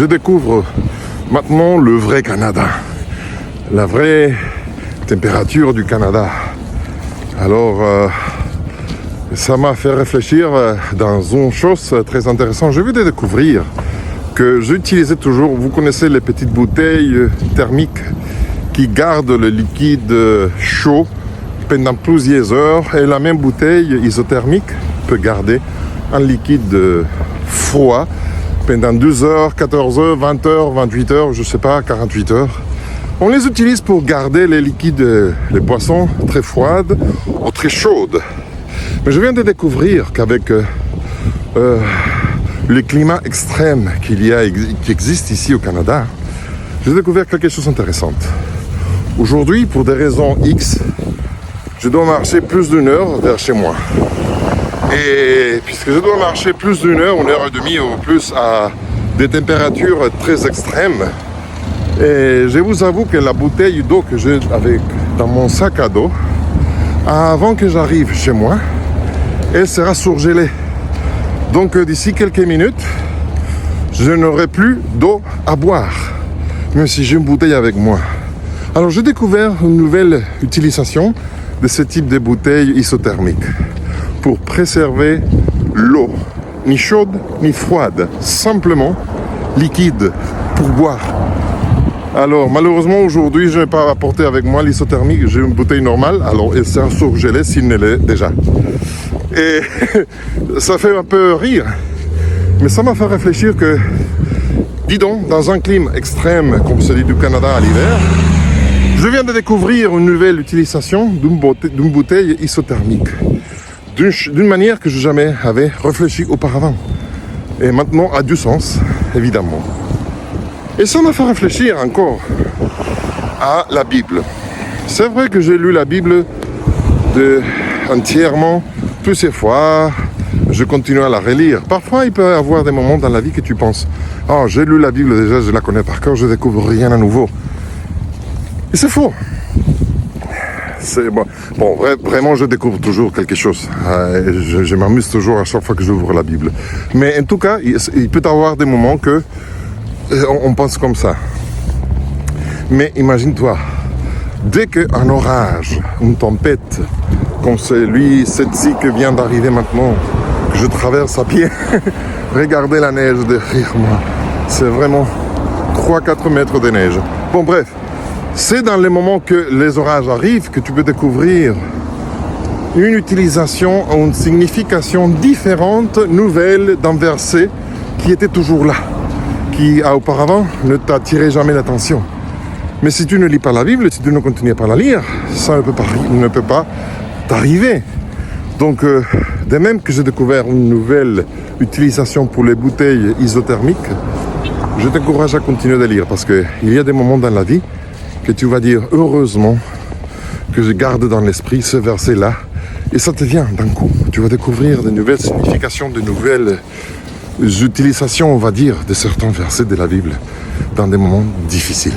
je découvre maintenant le vrai Canada, la vraie température du Canada. Alors, ça m'a fait réfléchir dans une chose très intéressante. Je vais découvrir que j'utilisais toujours, vous connaissez les petites bouteilles thermiques qui gardent le liquide chaud pendant plusieurs heures, et la même bouteille isothermique peut garder un liquide froid pendant 12 heures, 14 heures, 20 heures, 28 heures, je sais pas, 48 heures. On les utilise pour garder les liquides, les boissons très froides ou très chaudes. Mais je viens de découvrir qu'avec le climat extrême qui existe ici au Canada, j'ai découvert quelque chose d'intéressant. Aujourd'hui, pour des raisons X, je dois marcher plus d'une heure vers chez moi. Et puisque je dois marcher plus d'une heure, 1h30 ou plus à des températures très extrêmes, et je vous avoue que la bouteille d'eau que j'ai avec dans mon sac à dos, avant que j'arrive chez moi, elle sera surgelée. Donc d'ici quelques minutes, je n'aurai plus d'eau à boire, même si j'ai une bouteille avec moi. Alors j'ai découvert une nouvelle utilisation de ce type de bouteille isothermique pour préserver l'eau, ni chaude ni froide, simplement liquide pour boire. Alors malheureusement aujourd'hui je n'ai pas apporté avec moi l'isothermique, j'ai une bouteille normale, alors elle sera surgelée s'il ne l'est déjà. Et ça fait un peu rire, mais ça m'a fait réfléchir que, dis donc, dans un climat extrême comme celui du Canada à l'hiver, je viens de découvrir une nouvelle utilisation d'une bouteille isothermique, d'une manière que je jamais avais réfléchi auparavant. Et maintenant a du sens, évidemment. Et ça m'a fait réfléchir encore à la Bible. C'est vrai que j'ai lu la Bible entièrement plusieurs fois, je continue à la relire. Parfois, il peut y avoir des moments dans la vie que tu penses « Oh, j'ai lu la Bible déjà, je la connais par cœur, je découvre rien à nouveau. » Et c'est faux. Bon, vraiment, je découvre toujours quelque chose. Je m'amuse toujours à chaque fois que j'ouvre la Bible. Mais en tout cas, il peut y avoir des moments que on pense comme ça. Mais imagine-toi, dès qu'un orage, une tempête, comme celle-ci qui vient d'arriver maintenant, que je traverse à pied, regardez la neige derrière moi. C'est vraiment 3-4 mètres de neige. Bon, bref. C'est dans les moments que les orages arrivent que tu peux découvrir une utilisation, une signification différente, nouvelle d'un verset qui était toujours là, qui auparavant ne t'attirait jamais l'attention. Mais si tu ne lis pas la Bible, si tu ne continues pas à la lire, ça ne peut pas t'arriver. Donc, de même que j'ai découvert une nouvelle utilisation pour les bouteilles isothermiques, je t'encourage à continuer de lire parce qu'il y a des moments dans la vie que tu vas dire heureusement que je garde dans l'esprit ce verset-là, et ça te vient d'un coup. Tu vas découvrir de nouvelles significations, de nouvelles utilisations, on va dire, de certains versets de la Bible dans des moments difficiles.